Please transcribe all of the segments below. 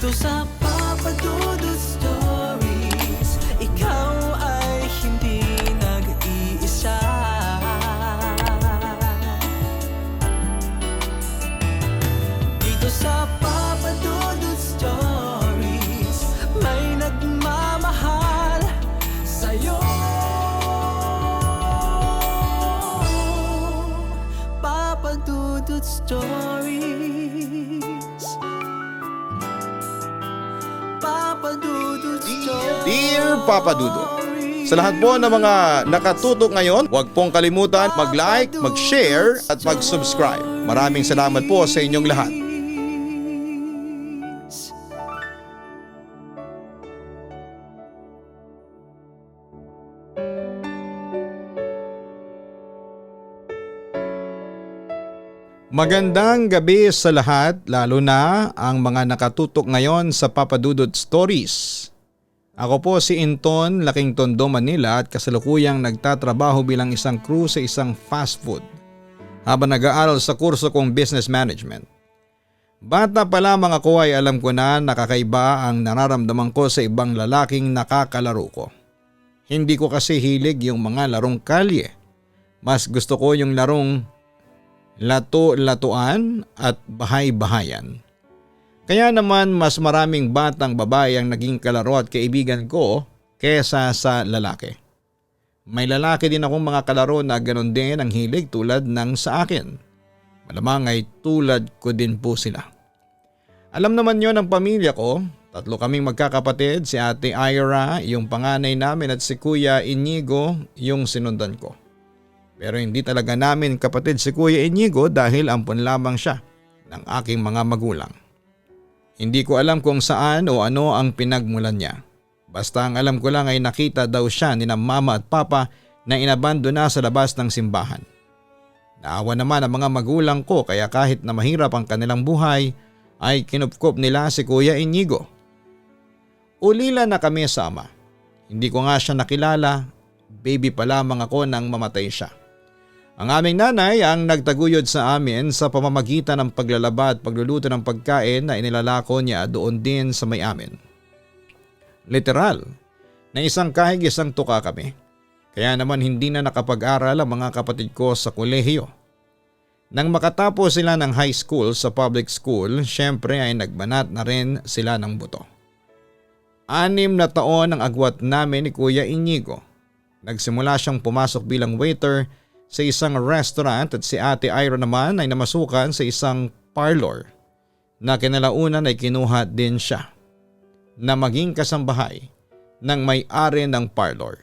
Dito sa Papa Dudut Stories, ikaw ay hindi nag-iisa. Dito sa Papa Dudut Stories, may nagmamahal sa'yo. Papa Dudut Stories, Papa Dudut Stories. Dear Papa Dudut, sa lahat po ng mga nakatutok ngayon, huwag pong kalimutan mag-like, mag-share at mag-subscribe. Maraming salamat po sa inyong lahat. Magandang gabi sa lahat, lalo na ang mga nakatutok ngayon sa Papa Dudut Stories. Ako po si Inton, laking Tondo, Manila at kasalukuyang nagtatrabaho bilang isang crew sa isang fast food habang nag-aaral sa kurso kong Business Management. Bata pa lamang ako ay alam ko na nakakaiba ang nararamdaman ko sa ibang lalaking nakakalaro ko. Hindi ko kasi hilig yung mga larong kalye. Mas gusto ko yung larong lato-latuan at bahay-bahayan. Kaya naman mas maraming batang babae ang naging kalaro at kaibigan ko kesa sa lalaki. May lalaki din akong mga kalaro na ganon din ang hilig tulad ng sa akin. Malamang ay tulad ko din po sila. Alam naman yon ng pamilya ko, tatlo kaming magkakapatid, si Ate Ira, yung panganay namin at si Kuya Inigo, yung sinundan ko. Pero hindi talaga namin kapatid si Kuya Inigo dahil ampon lamang siya ng aking mga magulang. Hindi ko alam kung saan o ano ang pinagmulan niya. Basta ang alam ko lang ay nakita daw siya ni na mama at papa na inabandona sa labas ng simbahan. Naawa naman ang mga magulang ko kaya kahit na mahirap ang kanilang buhay ay kinupkop nila si Kuya Inigo. Ulila na kami sa ama. Hindi ko nga siya nakilala, baby pa lamang ako nang mamatay siya. Ang aming nanay ang nagtaguyod sa amin sa pamamagitan ng paglalaba at pagluluto ng pagkain na inilalako niya doon din sa may amin. Literal, na isang kahig isang tuka kami. Kaya naman hindi na nakapag-aral ang mga kapatid ko sa kolehiyo. Nang makatapos sila ng high school sa public school, syempre ay nagbanat na rin sila ng buto. 6 na taon ang agwat namin ni Kuya Inigo. Nagsimula siyang pumasok bilang waiter sa isang restaurant at si Ate Ira naman ay namasukan sa isang parlor na kinalaunan ay kinuha din siya na maging kasambahay ng may-ari ng parlor.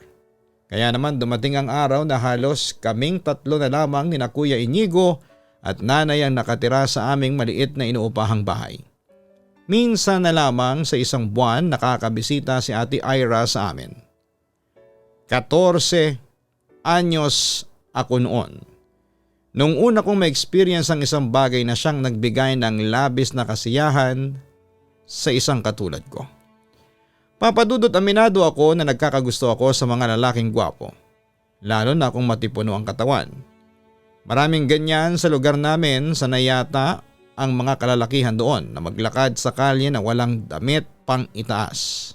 Kaya naman dumating ang araw na halos kaming tatlo na lamang ni na Kuya Inigo at nanay ang nakatira sa aming maliit na inuupahang bahay. Minsan na lamang sa isang buwan nakakabisita si Ate Ira sa amin. 14 anyos ako noon. Nung una kong ma-experience ang isang bagay na siyang nagbigay ng labis na kasiyahan sa isang katulad ko. Papadudot aminado ako na nagkakagusto ako sa mga lalaking gwapo. Lalo na kung matipuno ang katawan. Maraming ganyan sa lugar namin, sanay yata ang mga kalalakihan doon na maglakad sa kalye na walang damit pang itaas.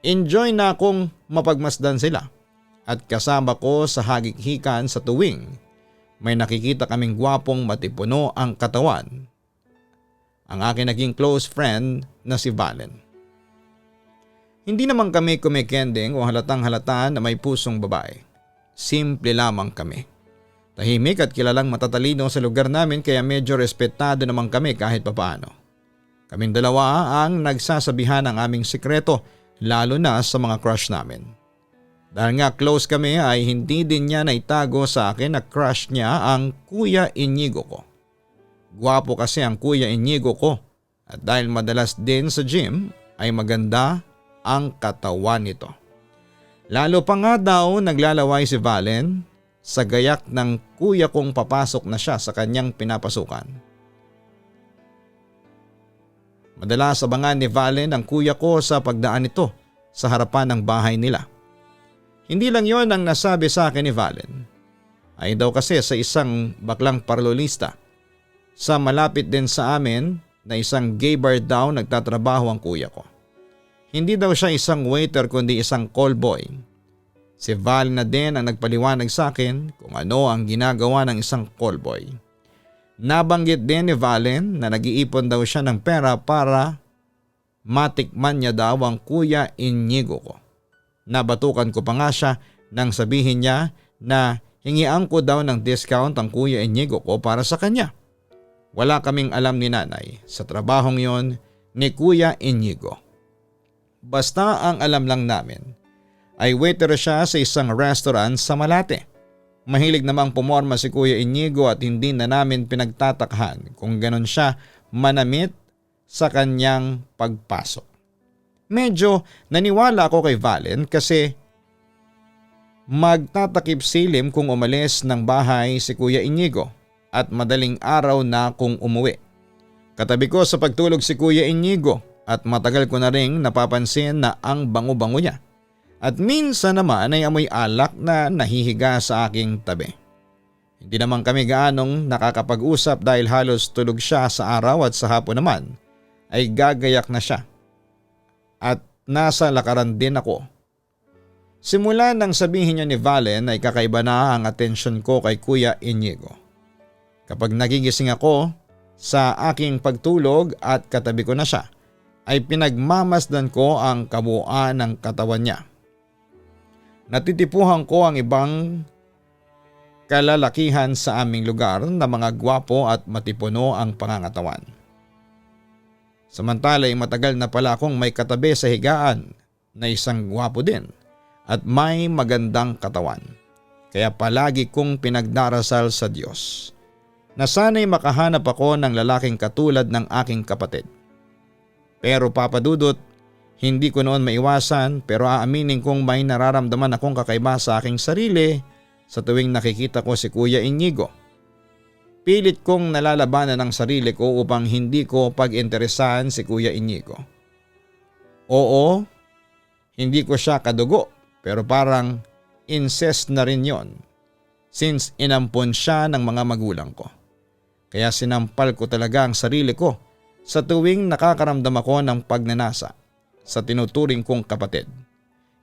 Enjoy na akong mapagmasdan sila. At kasama ko sa hagikhikan sa tuwing may nakikita kaming gwapong matipuno ang katawan. Ang aking naging close friend na si Valen. Hindi naman kami kumikending o halatang halata na may pusong babae. Simple lamang kami. Tahimik at kilalang matatalino sa lugar namin kaya medyo respetado naman kami kahit papaano. Kaming dalawa ang nagsasabihan ng aming sikreto lalo na sa mga crush namin. Dahil nga close kami ay hindi din niya naitago sa akin na crush niya ang Kuya Inigo ko. Gwapo kasi ang Kuya Inigo ko at dahil madalas din sa gym ay maganda ang katawan nito. Lalo pa nga daw naglalaway si Valen sa gayak ng kuya kong papasok na siya sa kanyang pinapasukan. Madalas abangan ni Valen ang kuya ko sa pagdaan nito sa harapan ng bahay nila. Hindi lang yon ang nasabi sa akin ni Valen. Ay daw kasi sa isang baklang parlolista. Sa malapit din sa amin na isang gay bar daw nagtatrabaho ang kuya ko. Hindi daw siya isang waiter kundi isang callboy. Si Val na din ang nagpaliwanag sa akin kung ano ang ginagawa ng isang callboy. Nabanggit din ni Valen na nag-iipon daw siya ng pera para matikman niya daw ang kuya Inigo ko. Nabatukan ko pa nga siya nang sabihin niya na hingian ko daw ng discount ang kuya Inigo ko para sa kanya. Wala kaming alam ni nanay sa trabahong yon ni kuya Inigo. Basta ang alam lang namin ay waiter siya sa isang restaurant sa Malate. Mahilig namang pumorma si Kuya Inigo at hindi na namin pinagtatakhan kung ganon siya manamit sa kanyang pagpasok. Medyo naniwala ako kay Valen kasi magtatakip silim kung umalis ng bahay si Kuya Inigo at madaling araw na kung umuwi. Katabi ko sa pagtulog si Kuya Inigo at matagal ko na ring napapansin na ang bango-bango niya. At minsan naman ay amoy alak na nahihiga sa aking tabi. Hindi naman kami gaanong nakakapag-usap dahil halos tulog siya sa araw at sa hapon naman ay gagayak na siya. At nasa lakaran din ako. Simula nang sabihin niya ni Valen ay kakaiba na ang atensyon ko kay Kuya Inigo. Kapag nagigising ako sa aking pagtulog at katabi ko na siya, ay pinagmamasdan ko ang kabuuan ng katawan niya. Natitipuhan ko ang ibang kalalakihan sa aming lugar na mga gwapo at matipuno ang pangangatawan. Samantala ay matagal na pala akong may katabi sa higaan na isang gwapo din at may magandang katawan. Kaya palagi kong pinagdarasal sa Diyos na sana'y makahanap ako ng lalaking katulad ng aking kapatid. Pero Papa Dudut, hindi ko noon maiwasan pero aaminin kong may nararamdaman akong kakaiba sa aking sarili sa tuwing nakikita ko si Kuya Inigo. Pilit kong nalalabanan ang sarili ko upang hindi ko pag-interesahan si Kuya Inigo. Oo, hindi ko siya kadugo pero parang incest na rin yon since inampon siya ng mga magulang ko. Kaya sinampal ko talaga ang sarili ko sa tuwing nakakaramdam ako ng pagnanasa sa tinuturing kong kapatid.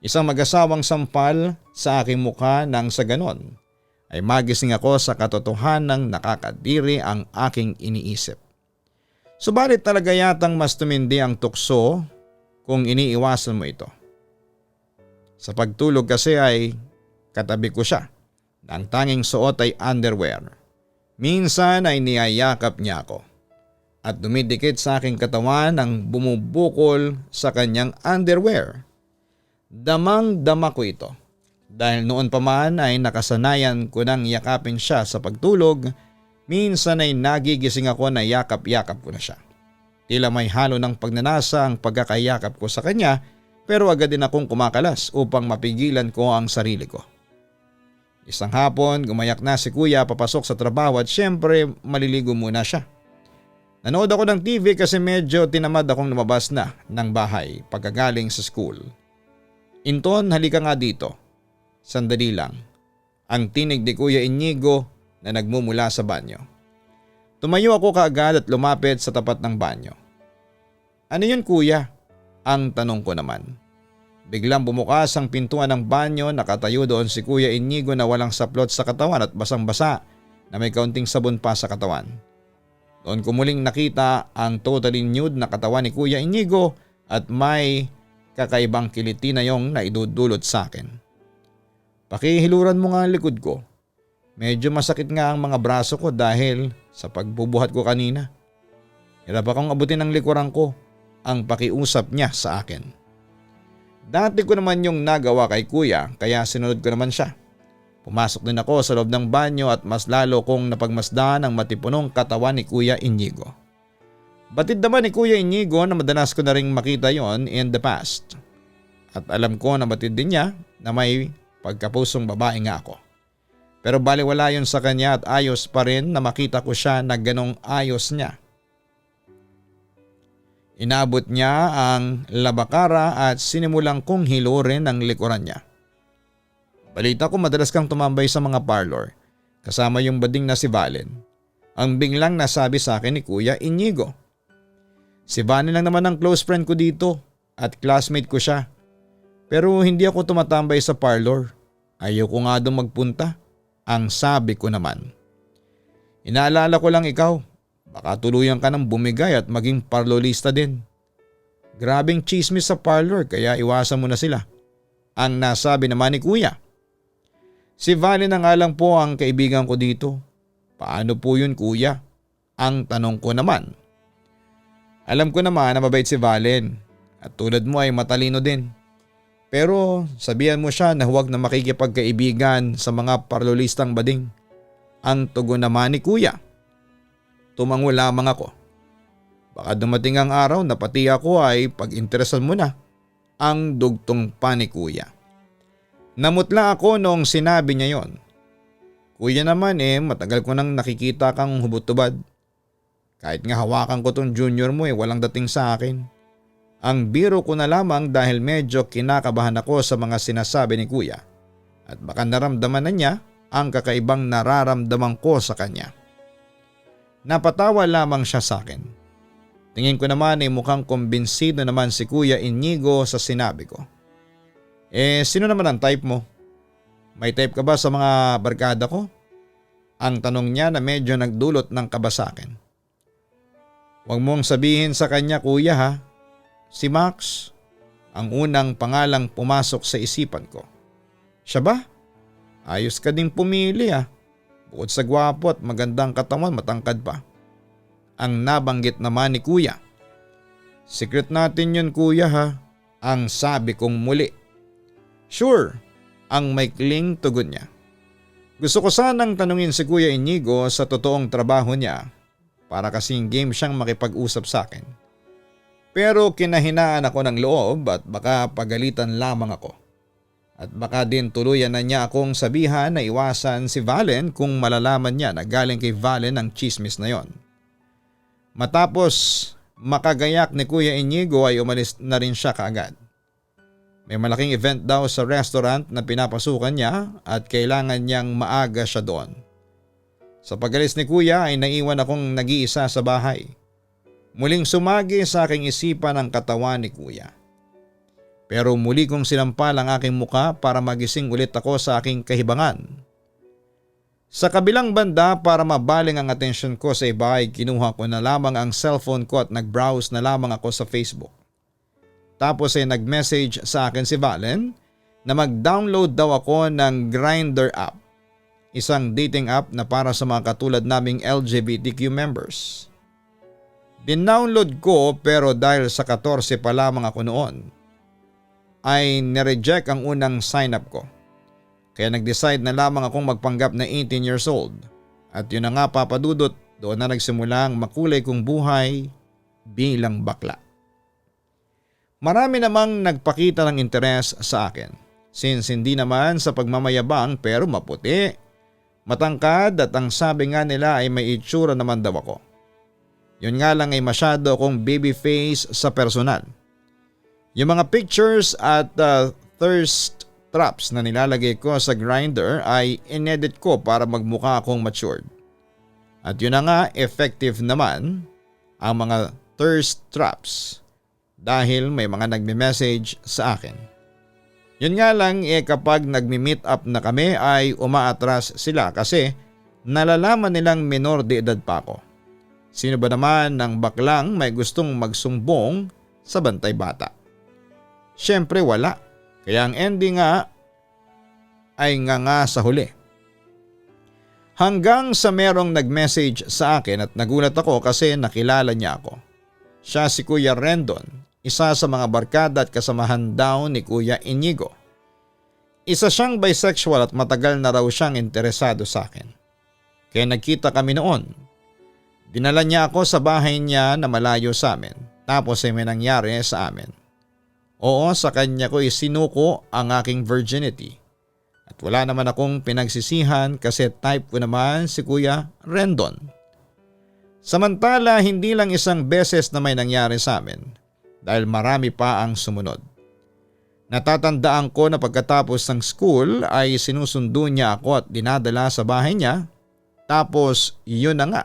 Isang mag-asawang sampal sa aking mukha nang sa ganon ay magising ako sa katotohanang nakakadiri ang aking iniisip. Subalit talaga yatang mas tumindi ang tukso kung iniiwasan mo ito. Sa pagtulog kasi ay katabi ko siya na ang tanging suot ay underwear. Minsan ay niyayakap niya ako at dumidikit sa aking katawan ang bumubukol sa kanyang underwear. Damang-dama ko ito dahil noon pa man ay nakasanayan ko nang yakapin siya sa pagtulog. Minsan ay nagigising ako na yakap-yakap ko na siya. Tila may halo ng pagnanasa ang pagkakayakap ko sa kanya pero agad din akong kumakalas upang mapigilan ko ang sarili ko. Isang hapon gumayak na si Kuya papasok sa trabaho at syempre maliligo muna siya. Nanood ako ng TV kasi medyo tinamad akong lumabas na ng bahay pagkagaling sa school. Inton, halika nga dito. Sandali lang. Ang tinig ni Kuya Inigo na nagmumula sa banyo. Tumayo ako kaagad at lumapit sa tapat ng banyo. Ano yun kuya? Ang tanong ko naman. Biglang bumukas ang pintuan ng banyo, nakatayo doon si Kuya Inigo na walang saplot sa katawan at basang-basa na may kaunting sabon pa sa katawan. Doon ko muling nakita ang totally nude na katawan ni Kuya Inigo at may kakaibang kiliti na yung naidudulot sa akin. Pakihiluran mo nga ang likod ko. Medyo masakit nga ang mga braso ko dahil sa pagbubuhat ko kanina. Hirap akong abutin ang likuran ko ang pakiusap niya sa akin. Dati ko naman yung nagawa kay Kuya kaya sinunod ko naman siya. Pumasok din ako sa loob ng banyo at mas lalo kong napagmasdan ang matipunong katawan ni Kuya Inigo. Batid naman ni Kuya Inigo na madalas ko na ring makita yon in the past. At alam ko na batid din niya na may pagkapusong babae nga ako. Pero baliwala yun sa kanya at ayos pa rin na makita ko siya na ganong ayos niya. Inabot niya ang labakara at sinimulang kong hilurin ang likuran niya. Balita ko madalas kang tumambay sa mga parlor kasama yung bading na si Valen. Ang biglang nasabi sa akin ni Kuya Inigo. Si Vane lang naman ang close friend ko dito at classmate ko siya. Pero hindi ako tumatambay sa parlor. Ayoko nga doon magpunta. Ang sabi ko naman. Inaalala ko lang ikaw. Baka tuluyan ka ng bumigay at maging parlolista din. Grabing chismis sa parlor kaya iwasan mo na sila. Ang nasabi naman ni kuya. Si Valen na nga lang po ang kaibigan ko dito. Paano po yun kuya? Ang tanong ko naman. Alam ko naman na mabait si Valen at tulad mo ay matalino din. Pero sabihan mo siya na huwag na makikipagkaibigan sa mga parlolistang bading. Ang tugon naman ni kuya. Tumango lamang ako. Baka dumating ang araw na pati ako ay pag-interesan mo na. Ang dugtong pa ni kuya. Namutla ako noong sinabi niya yon. Kuya naman matagal ko nang nakikita kang hubot-tubad. Kahit nga hawakan ko tong junior mo walang dating sa akin. Ang biro ko na lamang dahil medyo kinakabahan ako sa mga sinasabi ni kuya. At baka naramdaman na niya ang kakaibang nararamdaman ko sa kanya. Napatawa lamang siya sa akin. Tingin ko naman mukhang kumbinsido naman si Kuya Inigo sa sinabi ko. Sino naman ang type mo? May type ka ba sa mga barkada ko? Ang tanong niya na medyo nagdulot ng kaba sa akin. Huwag mong sabihin sa kanya kuya ha. Si Max, ang unang pangalang pumasok sa isipan ko. Siya ba? Ayos ka ding pumili ha. Bukod sa gwapo at magandang katawan, matangkad pa. Ang nabanggit naman ni kuya. Secret natin yun kuya ha. Ang sabi kong muli. Sure, ang maikling tugon niya. Gusto ko sanang tanungin si Kuya Inigo sa totoong trabaho niya para kasing game siyang makipag-usap sa akin. Pero kinahinaan ako ng loob at baka pagalitan lamang ako. At baka din tuluyan na niya akong sabihan na iwasan si Valen kung malalaman niya na galing kay Valen ang chismis na yon. Matapos makagayak ni Kuya Inigo ay umalis na rin siya kaagad. May malaking event daw sa restaurant na pinapasukan niya at kailangan niyang maaga siya doon. Sa pag-alis ni Kuya ay naiwan akong nag-iisa sa bahay. Muling sumagi sa aking isipan ang katawan ni Kuya. Pero muli kong sinampal ang aking muka para magising ulit ako sa aking kahibangan. Sa kabilang banda para mabaling ang atensyon ko sa iba ay kinuha ko na lamang ang cellphone ko at nag-browse na lamang ako sa Facebook. Tapos ay nag-message sa akin si Valen na mag-download daw ako ng Grindr app. Isang dating app na para sa mga katulad naming LGBTQ members. Dinownload ko pero dahil sa 14 pa lamang ako noon ay nireject ang unang sign up ko. Kaya nag-decide na lamang akong magpanggap na 18 years old. At yun na nga papadudot, doon na nagsimula ang makulay kong buhay bilang bakla. Marami namang nagpakita ng interes sa akin. Since hindi naman sa pagmamayabang pero maputi, matangkad at ang sabi nga nila ay may itsura naman daw ako. Yun nga lang ay masyado akong baby face sa personal. Yung mga pictures at thirst traps na nilalagay ko sa Grindr ay inedit ko para magmukha akong matured. At yun na nga effective naman ang mga thirst traps dahil may mga nagme-message sa akin. Yun nga lang kapag nagmi-meet up na kami ay umaatras sila kasi nalalaman nilang menor de edad pa ako. Sino ba naman ng baklang may gustong magsumbong sa bantay bata? Siyempre wala. Kaya ang ending nga ay nga sa huli. Hanggang sa merong nag-message sa akin at nagulat ako kasi nakilala niya ako. Siya si Kuya Rendon, isa sa mga barkada at kasamahan daw ni Kuya Inigo. Isa siyang bisexual at matagal na raw siyang interesado sa akin. Kaya nagkita kami noon. Dinala niya ako sa bahay niya na malayo sa amin. Tapos ay may nangyari sa amin. Oo, sa kanya ko isinuko ang aking virginity. At wala naman akong pinagsisihan kasi type ko naman si Kuya Rendon. Samantala hindi lang isang beses na may nangyari sa amin dahil marami pa ang sumunod. Natatandaan ko na pagkatapos ng school ay sinusundo niya ako at dinadala sa bahay niya. Tapos yun na nga,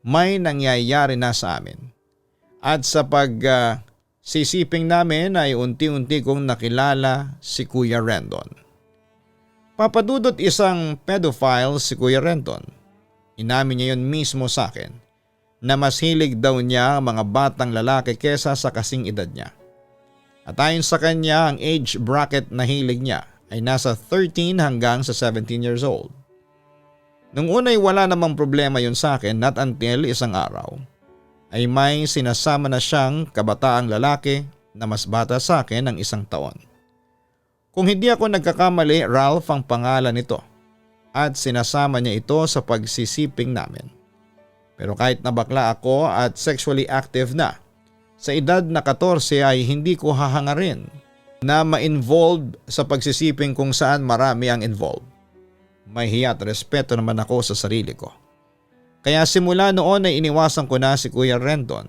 may nangyayari na sa amin. At sa sisiping namin ay unti-unti kong nakilala si Kuya Rendon. Papadudot isang pedophile si Kuya Rendon. Inamin niya yun mismo sa akin na mas hilig daw niya ang mga batang lalaki kesa sa kasing edad niya. At ayon sa kanya, ang age bracket na hilig niya ay nasa 13 hanggang sa 17 years old. Nung unay wala namang problema yun sa akin, not until isang araw ay may sinasama na siyang kabataang lalaki na mas bata sa akin ng 1 taon. Kung hindi ako nagkakamali, Ralph ang pangalan nito at sinasama niya ito sa pagsisiping namin. Pero kahit na bakla ako at sexually active na, sa edad na 14 ay hindi ko hahangarin na ma-involve sa pagsisiping kung saan marami ang involved. May hiya at respeto naman ako sa sarili ko. Kaya simula noon ay iniwasan ko na si Kuya Rendon.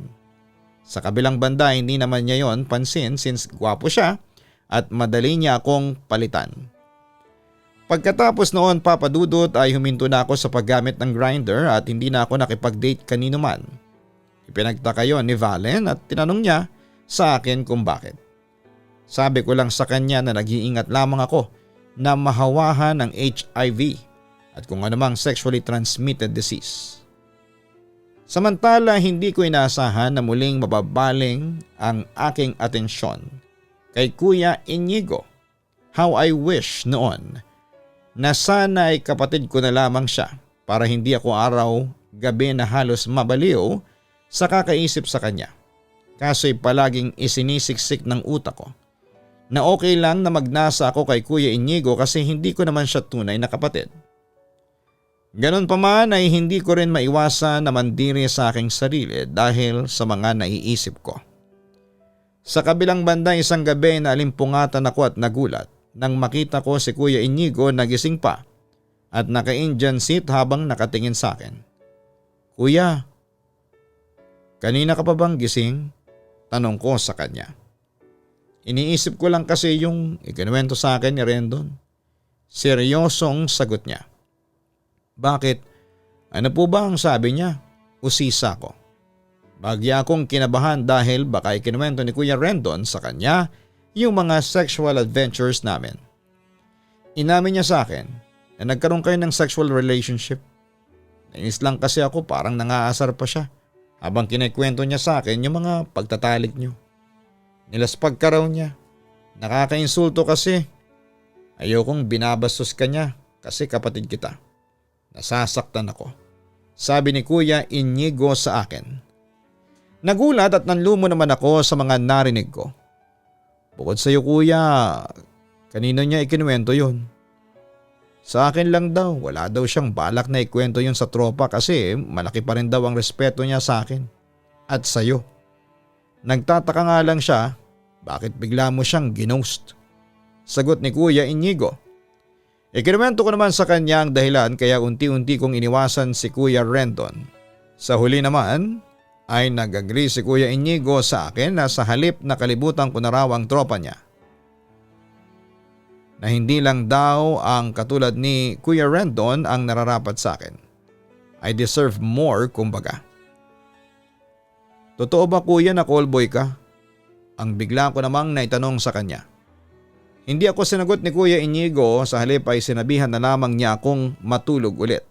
Sa kabilang banda hindi naman niya yon pansin since gwapo siya at madali niya akong palitan. Pagkatapos noon papadudot ay huminto na ako sa paggamit ng Grindr at hindi na ako nakipag-date kanino man. Ipinagtaka yon ni Valen at tinanong niya sa akin kung bakit. Sabi ko lang sa kanya na nag-iingat lamang ako na mahawahan ng HIV at kung anumang sexually transmitted disease. Samantala hindi ko inaasahan na muling mababaling ang aking atensyon kay Kuya Inigo. How I wish noon na sana ay kapatid ko na lamang siya para hindi ako araw-gabi na halos mabaliw sa kakaisip sa kanya. Kaso'y palaging isinisiksik ng utak ko na okay lang na magnasa ako kay Kuya Inigo kasi hindi ko naman siya tunay na kapatid. Ganon pa man ay hindi ko rin maiwasan na mandiri sa aking sarili dahil sa mga naiisip ko. Sa kabilang banda isang gabi na alimpungatan ako at nagulat nang makita ko si Kuya Inigo nagising pa at naka-Indian seat habang nakatingin sa akin. Kuya, kanina ka pa bang gising? Tanong ko sa kanya. Iniisip ko lang kasi yung ikinuwento sa akin ni Rendon. Seryosong sagot niya. Bakit? Ano po ba ang sabi niya? Usisa ko. Bagya akong kinabahan dahil baka ikinuwento ni Kuya Rendon sa kanya yung mga sexual adventures namin. Inamin niya sa akin na nagkaroon kayo ng sexual relationship. Nainis lang kasi ako parang nangaasar pa siya habang kinikwento niya sa akin yung mga pagtatalik niyo. Nilaspag ka raw niya. Nakakainsulto kasi. Ayokong binabastos ka niya kasi kapatid kita. Nasasaktan ako. Sabi ni Kuya Inigo sa akin. Nagulat at nanlumo naman ako sa mga narinig ko. Bukod sa iyo kuya, kanino niya ikinuwento yun? Sa akin lang daw, wala daw siyang balak na ikwento yun sa tropa kasi malaki pa rin daw ang respeto niya sa akin. At sa iyo. Nagtataka nga lang siya, bakit bigla mo siyang ginost? Sagot ni Kuya Inigo. Ikinuwento ko naman sa kanya ang dahilan kaya unti-unti kong iniwasan si Kuya Rendon. Sa huli naman ay nag-agree si Kuya Inigo sa akin na sa halip na kalibutan ko na raw ang tropa niya. Na hindi lang daw ang katulad ni Kuya Rendon ang nararapat sa akin. I deserve more kumbaga. Totoo ba kuya na callboy ka? Ang bigla ko namang naitanong sa kanya. Hindi ako sinagot ni Kuya Inigo, sa halip ay sinabihan na lamang niya akong matulog ulit.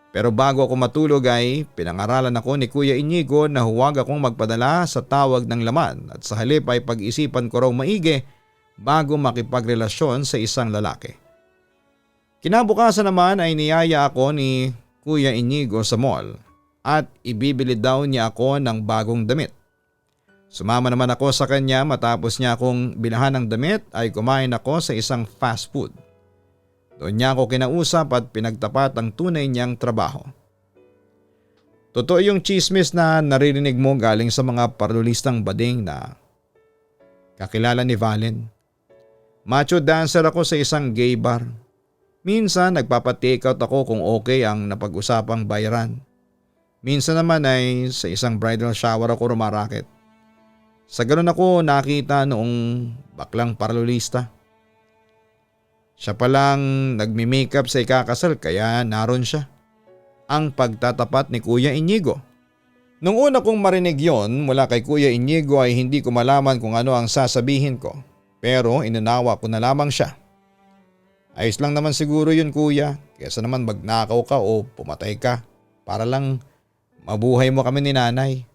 Pero bago ako matulog ay pinangaralan ako ni Kuya Inigo na huwag akong magpadala sa tawag ng laman at sa halip ay pag-isipan ko raw maigi bago makipagrelasyon sa isang lalaki. Kinabukasan naman ay niyaya ako ni Kuya Inigo sa mall at ibibili daw niya ako ng bagong damit. Sumama naman ako sa kanya matapos niya akong bilahan ng damit ay kumain ako sa isang fast food. Doon niya ako kinausap at pinagtapat ang tunay niyang trabaho. Totoo yung chismis na naririnig mo galing sa mga parlulistang bading na kakilala ni Valen. Macho dancer ako sa isang gay bar. Minsan nagpapa-take out ako kung okay ang napag-usapang bayaran. Minsan naman ay sa isang bridal shower ako rumaraket. Sa ganun ako nakita noong baklang parlulista. Siya palang nagmi-makeup sa ikakasal kaya naroon siya. Ang pagtatapat ni Kuya Inigo. Nung una kong marinig yon mula kay Kuya Inigo ay hindi ko malaman kung ano ang sasabihin ko, pero inunawa ko na lamang siya. Ayos lang naman siguro yun kuya, kesa naman magnakaw ka o pumatay ka para lang mabuhay mo kami ni nanay.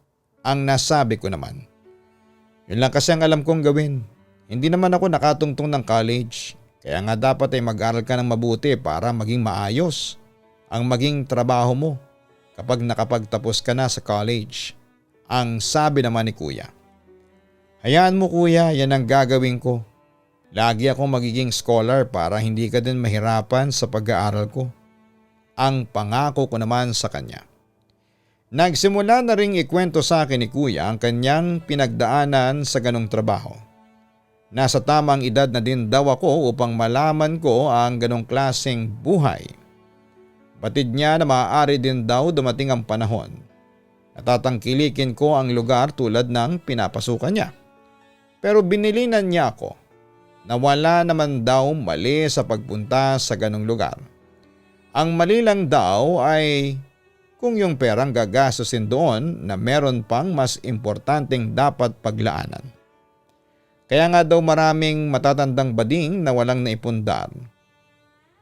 Ang nasabi ko naman. Yun lang kasi ang alam kong gawin. Hindi naman ako nakatungtong ng college, kaya nga dapat ay mag-aral ka ng mabuti para maging maayos ang maging trabaho mo kapag nakapagtapos ka na sa college. Ang sabi naman ni kuya. Hayaan mo kuya, yan ang gagawin ko. Lagi akong magiging scholar para hindi ka din mahirapan sa pag-aaral ko. Ang pangako ko naman sa kanya. Nagsimula na ring ikwento sa akin ni kuya ang kanyang pinagdaanan sa ganong trabaho. Nasa tamang edad na din daw ako upang malaman ko ang ganong klaseng buhay. Batid niya na maaari din daw dumating ang panahon. Natatangkilikin ko ang lugar tulad ng pinapasukan niya. Pero binilinan niya ako na wala naman daw mali sa pagpunta sa ganong lugar. Ang mali lang daw ay kung yung perang gagastusin doon na meron pang mas importanteng dapat paglaanan. Kaya nga daw maraming matatandang bading na walang naipundar.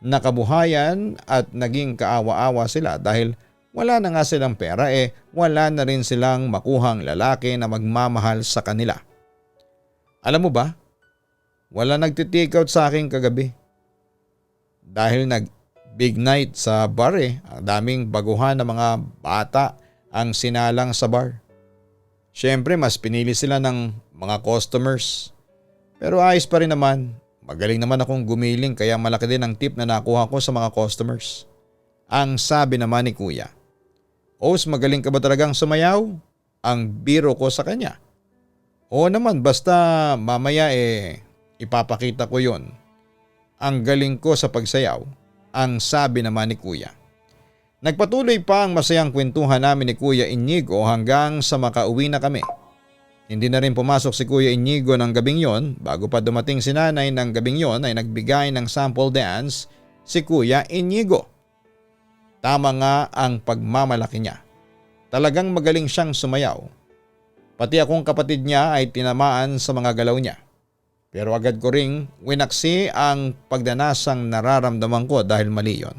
Nakabuhayan at naging kaawa-awa sila dahil wala na nga silang pera wala na rin silang makuhang lalaki na magmamahal sa kanila. Alam mo ba? Wala nagti-take out sa akin kagabi. Dahil big night sa bar ang daming baguhan na mga bata ang sinalang sa bar. Siyempre mas pinili sila ng mga customers. Pero ayos pa rin naman. Magaling naman akong gumiling kaya malaki din ang tip na nakuha ko sa mga customers. Ang sabi naman ni kuya. Os, magaling ka ba talagang sumayaw? Ang biro ko sa kanya. Oo naman, basta mamaya ipapakita ko yon. Ang galing ko sa pagsayaw. Ang sabi naman ni kuya. Nagpatuloy pa ang masayang kwentuhan namin ni Kuya Inigo hanggang sa makauwi na kami. Hindi na rin pumasok si Kuya Inigo ng gabing yon. Bago pa dumating si nanay ng gabing yon ay nagbigay ng sample dance si Kuya Inigo. Tama nga ang pagmamalaki niya. Talagang magaling siyang sumayaw. Pati akong kapatid niya ay tinamaan sa mga galaw niya. Pero agad ko ring winaksi ang pagdanasang nararamdaman ko dahil mali yon.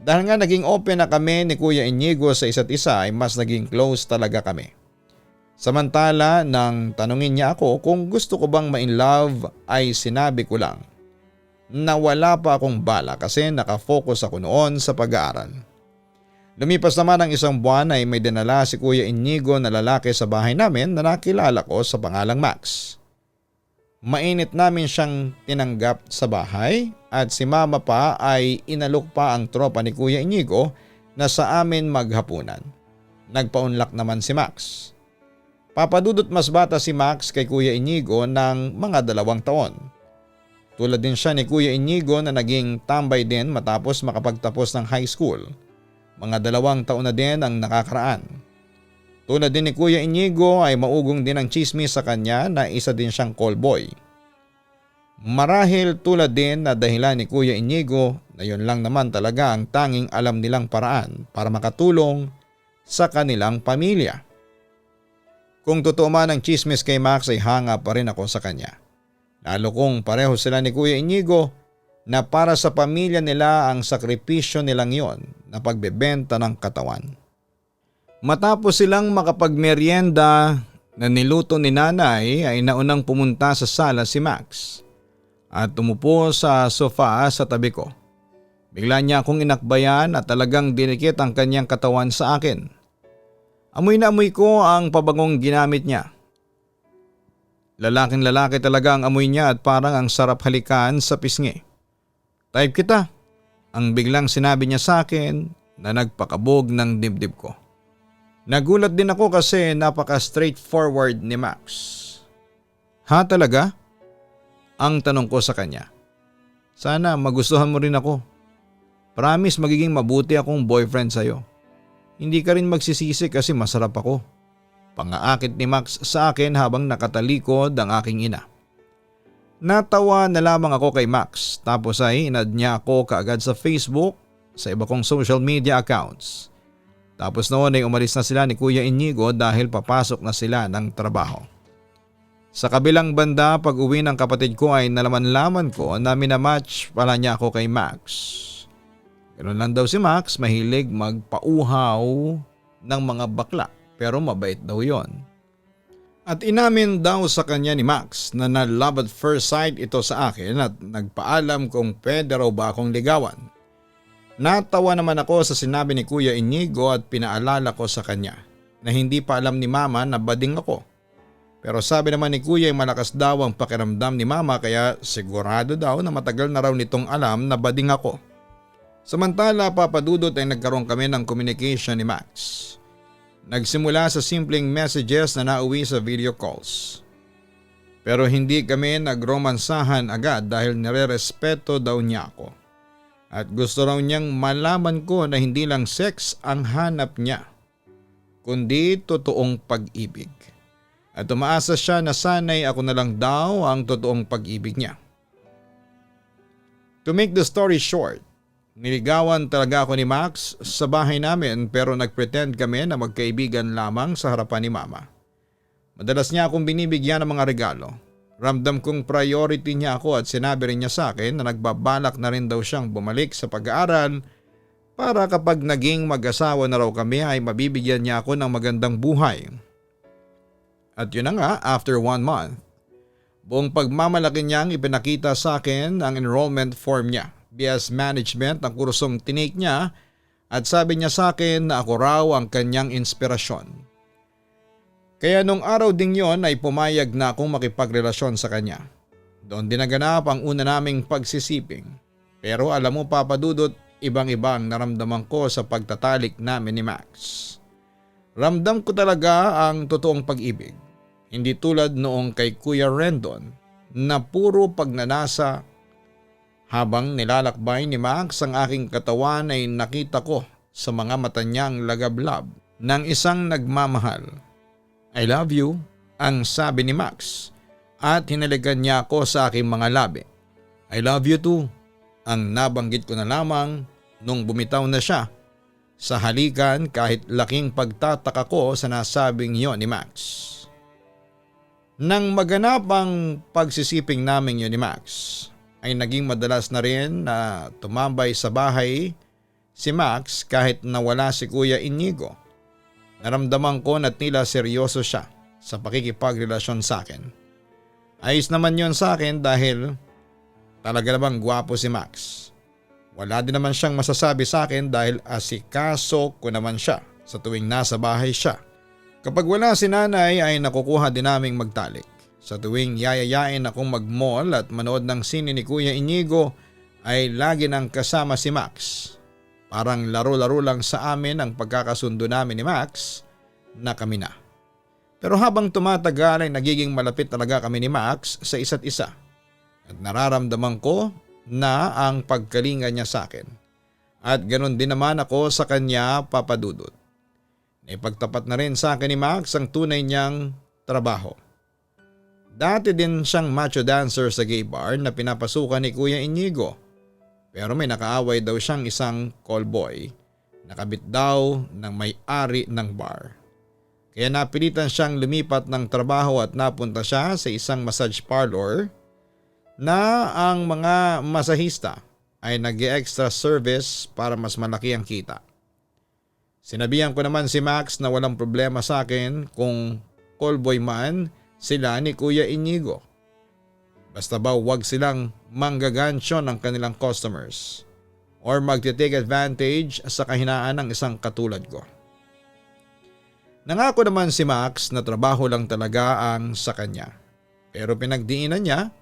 Dahil nga naging open na kami ni Kuya Inigo sa isa't isa ay mas naging close talaga kami. Samantala nang tanungin niya ako kung gusto ko bang ma-inlove ay sinabi ko lang na wala pa akong bala kasi nakafocus ako noon sa pag-aaral. Lumipas naman ang isang buwan ay may dinala si Kuya Inigo na lalaki sa bahay namin na nakilala ko sa pangalang Max. Mainit namin siyang tinanggap sa bahay at si mama pa ay inalok pa ang tropa ni Kuya Inigo na sa amin maghapunan. Nagpaunlak naman si Max. Papadudot mas bata si Max kay Kuya Inigo ng mga 2 taon. Tulad din siya ni Kuya Inigo na naging tambay din matapos makapagtapos ng high school. Mga 2 taon na din ang nakakaraan. Tulad din ni Kuya Inigo ay maugong din ang chismis sa kanya na isa din siyang callboy. Marahil tulad din na dahilan ni Kuya Inigo na yun lang naman talaga ang tanging alam nilang paraan para makatulong sa kanilang pamilya. Kung totoo man ang chismis kay Max ay hanga pa rin ako sa kanya. Lalo kung pareho sila ni Kuya Inigo na para sa pamilya nila ang sakripisyo nilang yon na pagbebenta ng katawan. Matapos silang makapagmeryenda na niluto ni nanay ay naunang pumunta sa sala si Max at tumupo sa sofa sa tabi ko. Bigla niya akong inakbayan at talagang dinikit ang kanyang katawan sa akin. Amoy na amoy ko ang pabangong ginamit niya. Lalaking lalaki talaga ang amoy niya at parang ang sarap halikan sa pisngi. Type kita, ang biglang sinabi niya sa akin na nagpakabog ng dibdib ko. Nagulat din ako kasi napaka-straightforward ni Max. Ha talaga? Ang tanong ko sa kanya. Sana magustuhan mo rin ako. Promise magiging mabuti akong boyfriend sa'yo. Hindi ka rin magsisisi kasi masarap ako. Pangaakit ni Max sa akin habang nakatalikod ang aking ina. Natawa na lamang ako kay Max tapos ay inad niya ako kaagad sa Facebook, sa iba kong social media accounts. Tapos noon ay umalis na sila ni Kuya Inigo dahil papasok na sila ng trabaho. Sa kabilang banda, pag uwi ng kapatid ko ay nalaman-laman ko na minamatch pala niya ako kay Max. Ganoon lang daw si Max, mahilig magpauhaw ng mga bakla pero mabait daw yon. At inamin daw sa kanya ni Max na love at first sight ito sa akin at nagpaalam kung pwede raw ba akong ligawan. Natawa naman ako sa sinabi ni Kuya Inigo at pinaalala ko sa kanya na hindi pa alam ni Mama na bading ako. Pero sabi naman ni Kuya ay malakas daw ang pakiramdam ni Mama kaya sigurado daw na matagal na raw nitong alam na bading ako. Samantala Papa Dudut ay nagkaroon kami ng communication ni Max. Nagsimula sa simpleng messages na nauwi sa video calls. Pero hindi kami nagromansahan agad dahil nirerespeto daw niya ako. At gusto raw niyang malaman ko na hindi lang sex ang hanap niya, kundi totoong pag-ibig. At umaasa siya na sana'y ako na lang daw ang totoong pag-ibig niya. To make the story short, niligawan talaga ako ni Max sa bahay namin pero nagpretend kami na magkaibigan lamang sa harapan ni Mama. Madalas niya akong binibigyan ng mga regalo. Ramdam kong priority niya ako at sinabi rin niya sa akin na nagbabalak na rin daw siyang bumalik sa pag-aaral para kapag naging mag-asawa na raw kami ay mabibigyan niya ako ng magandang buhay. At yun na nga, after 1 month, buong pagmamalaki niyang ipinakita sa akin ang enrollment form niya, BS Management ang kursong tinake niya at sabi niya sa akin na ako raw ang kanyang inspirasyon. Kaya nung araw ding yon ay pumayag na akong makipagrelasyon sa kanya. Doon din naganap ang una naming pagsisiping. Pero alam mo Papa Dudut, ibang-ibang naramdaman ko sa pagtatalik namin ni Max. Ramdam ko talaga ang totoong pag-ibig. Hindi tulad noong kay Kuya Rendon na puro pagnanasa. Habang nilalakbay ni Max ang aking katawan ay nakita ko sa mga mata niyang lagablab ng isang nagmamahal. I love you, ang sabi ni Max at hinalikan niya ako sa aking mga labi. I love you too, ang nabanggit ko na lamang nung bumitaw na siya sa halikan kahit laking pagtataka ko sa nasabing yon ni Max. Nang maganap ang pagsisiping namin yon ni Max, ay naging madalas na rin na tumambay sa bahay si Max kahit nawala si Kuya Inigo. Naramdaman ko na tila seryoso siya sa pakikipagrelasyon sa akin. Ayos naman yon sa akin dahil talaga namang gwapo si Max. Wala din naman siyang masasabi sa akin dahil asikaso ko naman siya sa tuwing nasa bahay siya. Kapag wala si nanay ay nakukuha din naming magtalik. Sa tuwing yayayain akong mag-mall at manood ng sine ni Kuya Inigo ay lagi nang kasama si Max. Parang laro-laro lang sa amin ang pagkakasundo namin ni Max na kami na. Pero habang tumatagal ay nagiging malapit talaga kami ni Max sa isa't isa. At nararamdaman ko na ang pagkalinga niya sa akin. At ganoon din naman ako sa kanya, Papa Dudut. Naipagtapat na rin sa akin ni Max ang tunay niyang trabaho. Dati din siyang macho dancer sa gay bar na pinapasukan ni Kuya Inigo. Pero may nakaaway daw siyang isang callboy. Nakabit daw ng may-ari ng bar. Kaya napilitan siyang lumipat ng trabaho at napunta siya sa isang massage parlor na ang mga masahista ay nag-extra service para mas malaki ang kita. Sinabihan ko naman si Max na walang problema sa akin kung callboy man sila ni Kuya Inigo. Basta ba wag silang manggagansyo ng kanilang customers or magte-take advantage sa kahinaan ng isang katulad ko. Nangako naman si Max na trabaho lang talaga ang sa kanya. Pero pinagdiinan niya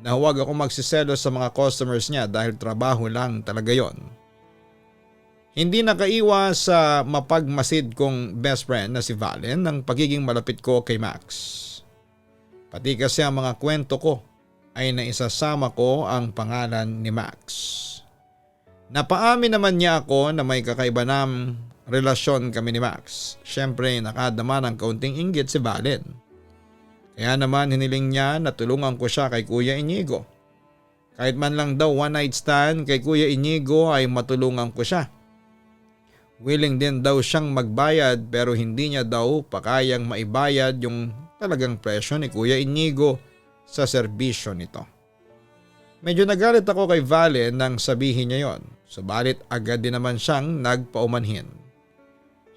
na huwag ako magsiselos sa mga customers niya dahil trabaho lang talaga yon. Hindi nakaiwas sa mapagmasid kong best friend na si Valen ng pagiging malapit ko kay Max. Pati kasi ang mga kwento ko ay naisasama ko ang pangalan ni Max. Napaamin naman niya ako na may kakaiba ng relasyon kami ni Max. Siyempre nakadama ng kaunting inggit si Valen. Kaya naman hiniling niya na tulungan ko siya kay Kuya Inigo. Kahit man lang daw one night stand kay Kuya Inigo ay matulungan ko siya. Willing din daw siyang magbayad pero hindi niya daw pakayang maibayad yung talagang presyo ni Kuya Inigo sa serbisyo nito. Medyo nagalit ako kay Valen nang sabihin niya yon, subalit agad din naman siyang nagpaumanhin.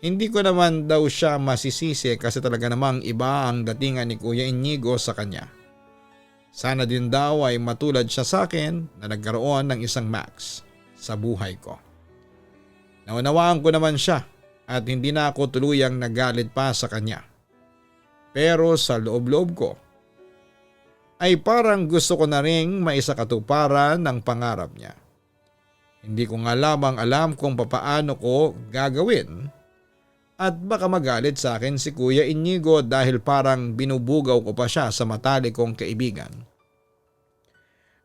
Hindi ko naman daw siya masisisi kasi talaga namang iba ang datingan ni Kuya Inigo sa kanya. Sana din daw ay matulad siya sa akin na nagkaroon ng isang Max sa buhay ko. Naunawaan ko naman siya at hindi na ako tuluyang nagalit pa sa kanya. Pero sa loob-loob ko ay parang gusto ko na ring maisakatuparan ng pangarap niya. Hindi ko nga lamang alam kung papaano ko gagawin at baka magalit sa akin si Kuya Inigo dahil parang binubugaw ko pa siya sa matalik kong kaibigan.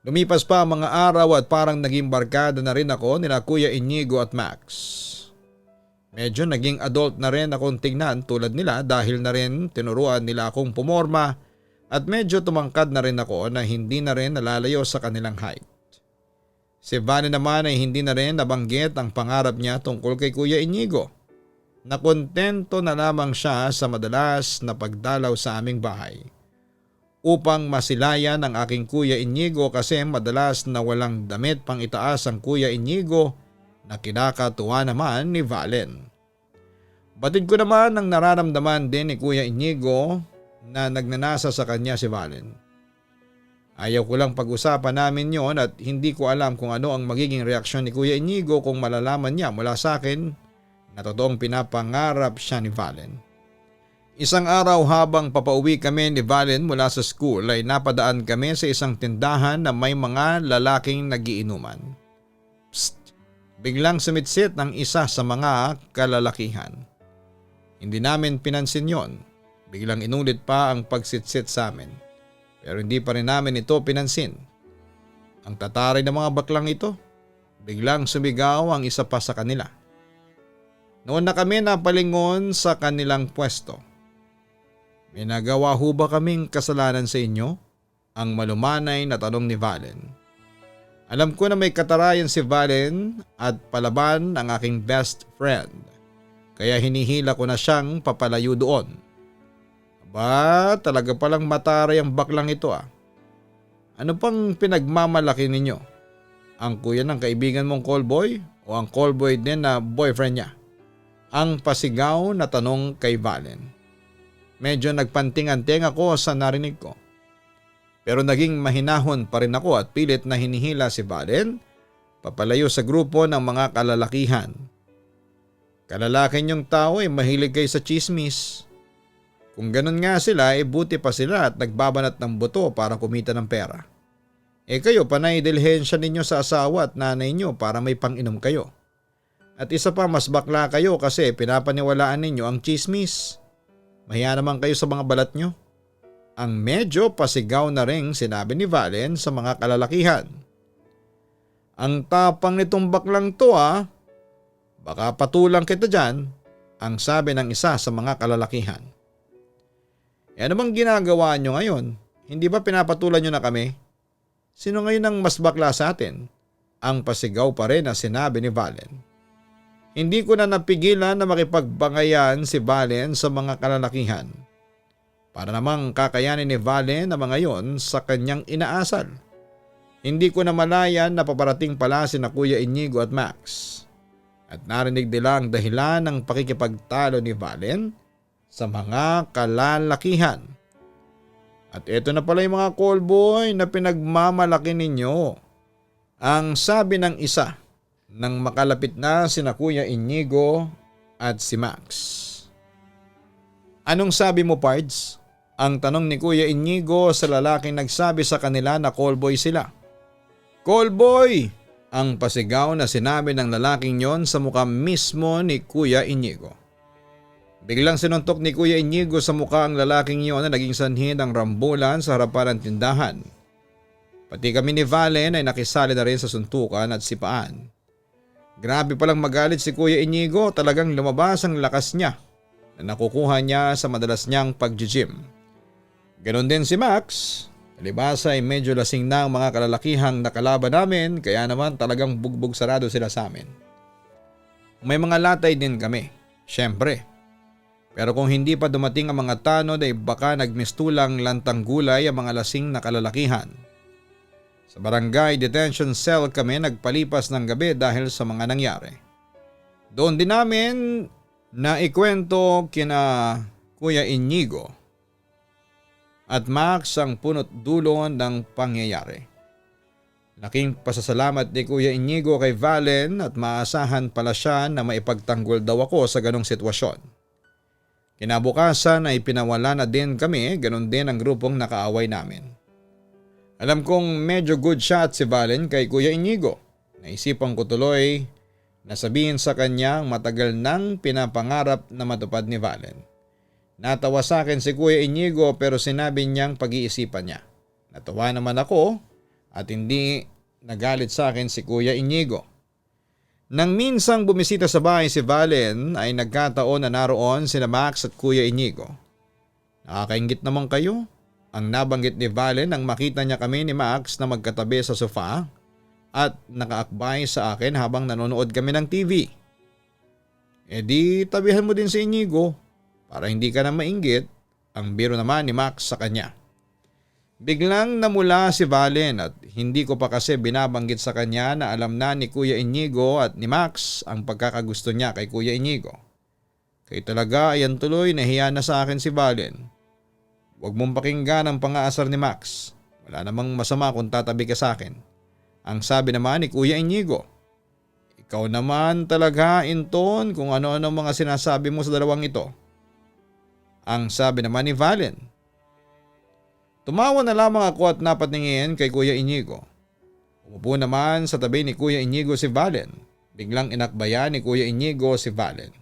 Lumipas pa ang mga araw at parang naging barkada na rin ako nila Kuya Inigo at Max. Medyo naging adult na rin akong tingnan tulad nila dahil na rin tinuruan nila akong pumorma at medyo tumangkad na rin ako na hindi na rin nalalayo sa kanilang height. Si Vane naman ay hindi na rin nabanggit ang pangarap niya tungkol kay Kuya Inigo. Nakontento na lamang siya sa madalas na pagdalaw sa aming bahay upang masilayan ang aking Kuya Inigo kasi madalas na walang damit pang itaas ang Kuya Inigo na kinakatuwa naman ni Valen. Batid ko naman ang nararamdaman din ni Kuya Inigo na nagnanasa sa kanya si Valen. Ayaw ko lang pag-usapan namin yon at hindi ko alam kung ano ang magiging reaksyon ni Kuya Inigo kung malalaman niya mula sa akin na totoong pinapangarap siya ni Valen. Isang araw habang papauwi kami ni Valen mula sa school ay napadaan kami sa isang tindahan na may mga lalaking nagiinuman. Psst! Biglang sumitsit ng isa sa mga kalalakihan. Hindi namin pinansin yon. Biglang inulit pa ang pagsitsit sa amin. Pero hindi pa rin namin ito pinansin. Ang tataray ng mga baklang ito, biglang sumigaw ang isa pa sa kanila. Noon na kami napalingon sa kanilang pwesto. May nagawa ho ba kaming kasalanan sa inyo? Ang malumanay na tanong ni Valen. Alam ko na may katarayan si Valen at palaban ang aking best friend. Kaya hinihila ko na siyang papalayo doon. Aba, talaga palang mataray ang baklang ito ah. Ano pang pinagmamalaki ninyo? Ang kuya ng kaibigan mong callboy o ang callboy din na boyfriend niya? Ang pasigaw na tanong kay Valen. Medyo nagpanting-anting ako sa narinig ko. Pero naging mahinahon pa rin ako at pilit na hinihila si Valen papalayo sa grupo ng mga kalalakihan. Kalalaki niyong tao ay mahilig kayo sa chismis. Kung ganun nga sila ay buti pa sila at nagbabanat ng buto para kumita ng pera. Kayo panay dilhensya ninyo sa asawa at nanay niyo para may pang-inom kayo. At isa pa mas bakla kayo kasi pinapaniwalaan ninyo ang chismis. Mahiya naman kayo sa mga balat nyo. Ang medyo pasigaw na ring sinabi ni Valen sa mga kalalakihan. Ang tapang nitong baklang to ah. Baka patulang kita dyan, ang sabi ng isa sa mga kalalakihan. Ano bang ginagawa nyo ngayon? Hindi ba pinapatulan nyo na kami? Sino ngayon ang mas bakla sa atin? Ang pasigaw pa rin na sinabi ni Valen. Hindi ko na napigilan na makipagbangayan si Valen sa mga kalalakihan. Para namang kakayanin ni Valen na mga yon sa kanyang inaasal. Hindi ko na malayan na paparating pala si na Kuya Inigo at Max. At narinig nila ang dahilan ng pakikipagtalo ni Valen sa mga kalalakihan. At ito na pala yung mga callboy na pinagmamalaki ninyo. Ang sabi ng isa nang makalapit na sina Kuya Inigo at si Max. Anong sabi mo, Pards? Ang tanong ni Kuya Inigo sa lalaking nagsabi sa kanila na callboy sila. Callboy! Ang pasigaw na sinabi ng lalaking yon sa mukha mismo ni Kuya Inigo. Biglang sinuntok ni Kuya Inigo sa mukha ang lalaking yon na naging sanhi ng rambulan sa harapan ng tindahan. Pati kami ni Valen ay nakisali na rin sa suntukan at sipaan. Grabe palang magalit si Kuya Inigo, talagang lumabas ang lakas niya na nakukuha niya sa madalas niyang pag-gym. Ganon din si Max. Palibasa ay medyo lasing na ang mga kalalakihang nakalaban namin kaya naman talagang bugbog sarado sila sa amin. May mga latay din kami, syempre. Pero kung hindi pa dumating ang mga tanod ay baka nagmistulang lantang gulay ang mga lasing na kalalakihan. Sa barangay detention cell kami nagpalipas ng gabi dahil sa mga nangyari. Doon din namin na ikwento kina Kuya Inigo at Max ang punot dulo ng pangyayari. Laking pasasalamat ni Kuya Inigo kay Valen at maasahan pala siya na maipagtanggol daw ako sa ganong sitwasyon. Kinabukasan ay pinawala na din kami, ganon din ang grupong nakaaway namin. Alam kong medyo good shot si Valen kay Kuya Inigo. Naisipan ko tuloy na sabihin sa kanya ang matagal nang pinapangarap na matupad ni Valen. Natawa sa akin si Kuya Inigo pero sinabi niyang pag-iisipan niya. Natawa naman ako at hindi nagalit sa akin si Kuya Inigo. Nang minsang bumisita sa bahay si Valen ay nagkataon na naroon sina Max at Kuya Inigo. Nakakaingit naman kayo. Ang nabanggit ni Valen nang makita niya kami ni Max na magkatabi sa sofa at nakaakbay sa akin habang nanonood kami ng TV. E di tabihan mo din si Inigo para hindi ka na mainggit, ang biro naman ni Max sa kanya. Biglang namula si Valen at hindi ko pa kasi binabanggit sa kanya na alam na ni Kuya Inigo at ni Max ang pagkakagusto niya kay Kuya Inigo. Kaya talaga ayan tuloy nahiya na sa akin si Valen. Huwag mong pakinggan ang pang-aasar ni Max. Wala namang masama kung tatabi ka sa akin. Ang sabi naman ni Kuya Inigo. Ikaw naman talaga, Inton, kung ano-ano mga sinasabi mo sa dalawang ito. Ang sabi naman ni Valen. Tumawa na lamang ako at napatingin kay Kuya Inigo. Umupo naman sa tabi ni Kuya Inigo si Valen. Biglang inakbayan ni Kuya Inigo si Valen.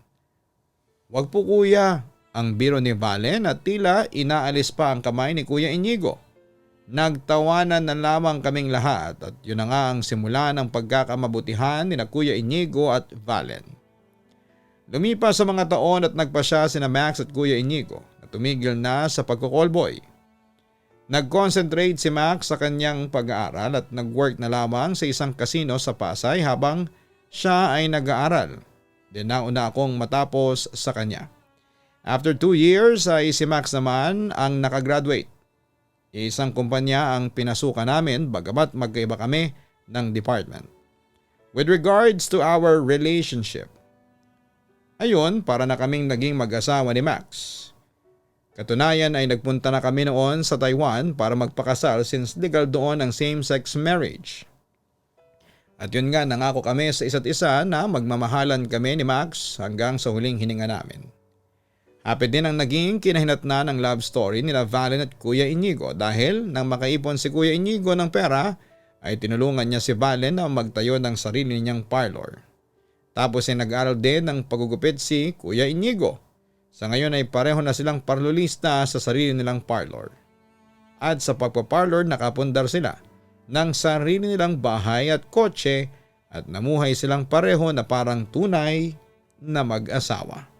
Wag po kuya, ang biro ni Valen at tila inaalis pa ang kamay ni Kuya Inigo. Nagtawanan na lamang kaming lahat at yun na nga ang simula ng pagkakamabutihan ni na Kuya Inigo at Valen. Lumipas sa mga taon at nagpa siya sina Max at Kuya Inigo na tumigil na sa pagko-callboy. Nag-concentrate si Max sa kanyang pag-aaral at nag-work na lamang sa isang casino sa Pasay habang siya ay nag-aaral. Then nauna akong matapos sa kanya. After 2 years ay si Max naman ang nakagraduate. Isang kumpanya ang pinasukan namin bagamat magkaiba kami ng department. With regards to our relationship, ayun para na kaming naging mag-asawa ni Max. Katunayan ay nagpunta na kami noon sa Taiwan para magpakasal since legal doon ang same-sex marriage. At yun nga nangako kami sa isa't isa na magmamahalan kami ni Max hanggang sa huling hininga namin. Happy din ang naging kinahinatnan ng love story nila Valen at Kuya Inigo dahil nang makaipon si Kuya Inigo ng pera ay tinulungan niya si Valen na magtayo ng sarili niyang parlor. Tapos ay nag-aral din ng pagugupit si Kuya Inigo. Sa ngayon ay pareho na silang parlolista sa sarili nilang parlor. At sa pagpaparlor nakapundar sila ng sarili nilang bahay at kotse at namuhay silang pareho na parang tunay na mag-asawa.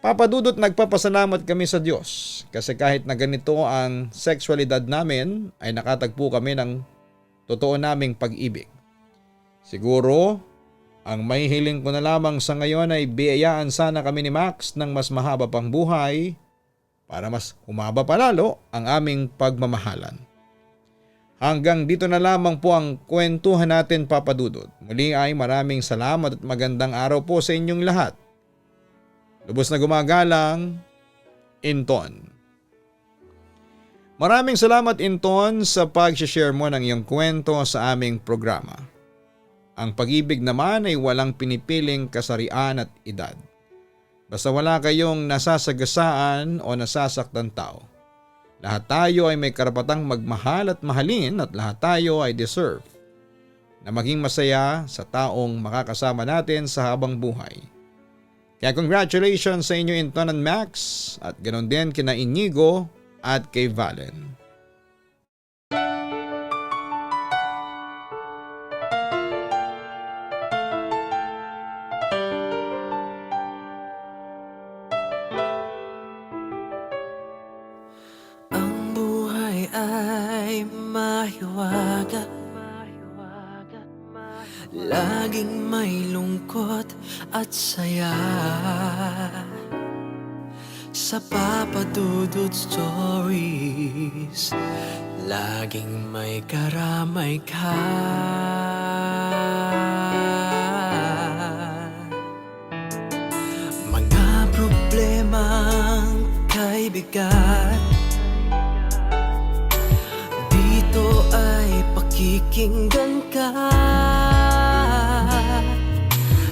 Papadudot nagpapasalamat kami sa Diyos kasi kahit na ganito ang sexualidad namin ay nakatagpo kami ng totoo naming pag-ibig. Siguro ang mahihiling ko na lamang sa ngayon ay biyayaan sana kami ni Max ng mas mahaba pang buhay para mas humaba pa lalo ang aming pagmamahalan. Hanggang dito na lamang po ang kwentuhan natin papadudot. Muli ay maraming salamat at magandang araw po sa inyong lahat. Lubos na gumagalang, Inton. Maraming salamat Inton sa pag-share mo ng iyong kwento sa aming programa. Ang pag-ibig naman ay walang pinipiling kasarian at edad. Basta wala kayong nasasagasaan o nasasaktan tao. Lahat tayo ay may karapatang magmahal at mahalin at lahat tayo ay deserve na maging masaya sa taong makakasama natin sa habang buhay. Kaya congratulations sa inyo Inton and Max at ganoon din kina Inigo at kay Valen. Ang buhay ay mahiwaga, laging may lungkot at saya sa Papa Dudut Stories. Laging may karamay ka. Mga problemang kaibigan, dito ay pakikinggan ka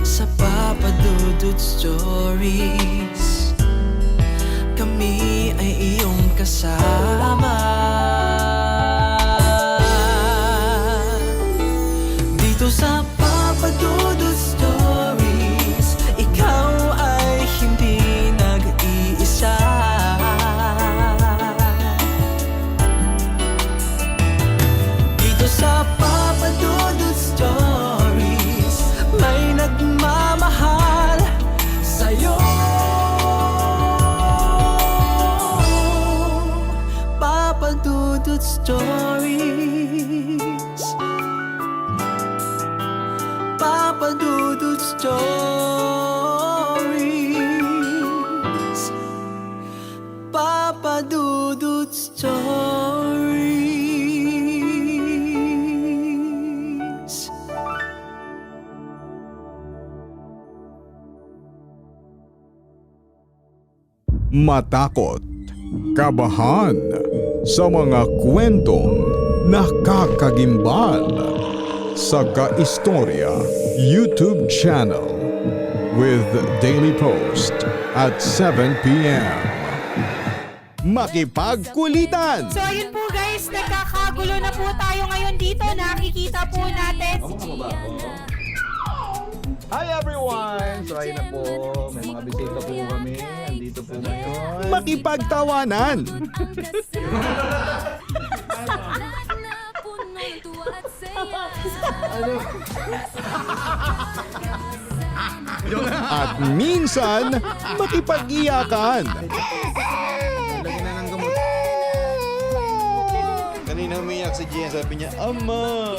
sa Papa Dudut Stories. Kami ay iyong kasama dito sa Papa Dudut Stories. Ikaw ay hindi nag-iisa. Dito sa Papa Dudut Stories, may nagmamahal sa'yo. Papa Dudut Stories, Papa Dudut Stories, Papa Dudut Stories. Matakot, kabahan sa mga kwentong nakakagimbal sa Kaistorya YouTube channel with daily post at 7 p.m. Makipagkulitan! So ayun po guys, nagkakagulo na po tayo ngayon dito. Nakikita po natin si Gian. Hi everyone! So ayun na po, may mga bisita po kami. Andito po ngayon. Makipagtawanan! At minsan, makipag-iyakan. Lagyan na ng gamot. Kanina umiyak si Gian, sabi niya, Ama!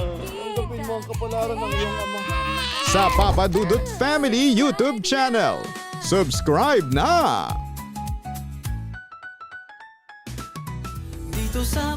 Tanggapin mo ang kapalaran ng iyong ama. Sa Papa Dudut Family YouTube channel. Subscribe na! Dito sa